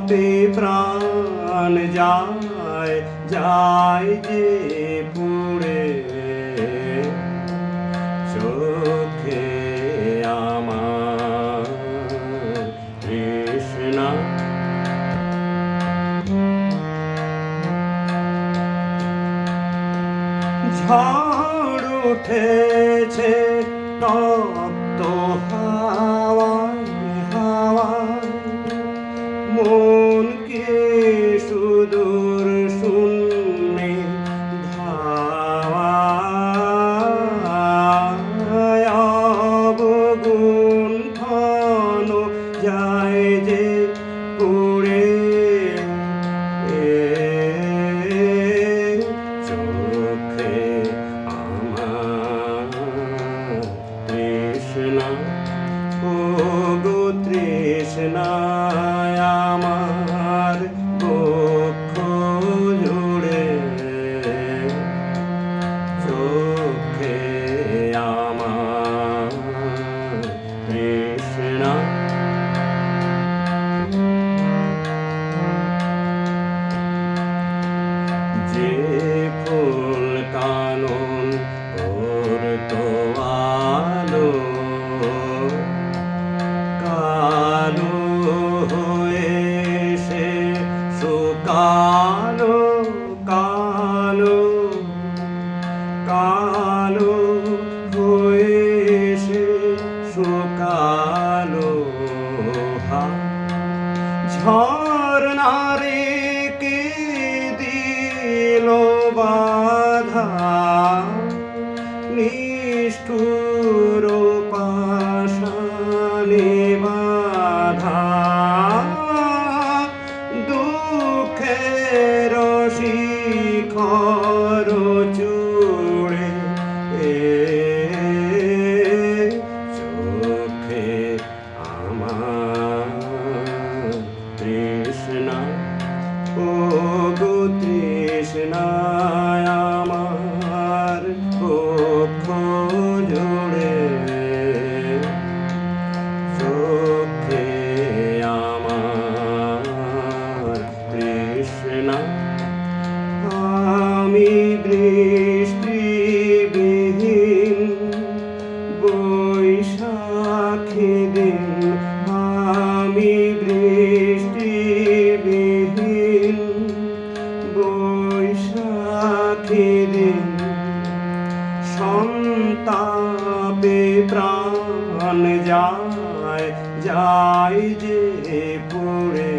প্রাণ যায় যায় যে পুড়ে চোখে আমার তৃষ্ণা ঝড় উঠেছে তপ্ত হাওয়ায় হাওয়ায় মনকে সুদূর শূন্যে ধাওয়ায় অবগুণ্ঠন যায় যে পুড়ে চোখে আমার তৃষ্ণা ওগো তৃষ্ণায় আমার বক্ষ জুড়ে চোখে আমার তৃষ্ণা যে ফুল কানন করতো আলো কালো হয়ে সে শুকালো কালো কালো হয়ে সে শুকালো ঝরনারে কে দিল বাধা নিষ্ঠুর পাশানে বাধা দুঃখের শিখর চূড়ে চোখে আমার তৃষ্ণা ওগো তৃষ্ণায় আমার বক্ষ জুড়ে চোখে আমার তৃষ্ণা আমি বৃষ্টিবিহীন বৈশাখী দিন আমি বৃষ্টিবিহীন বৈশাখী দিন সন্তাপে প্রাণ যায় যায় যে পুড়ে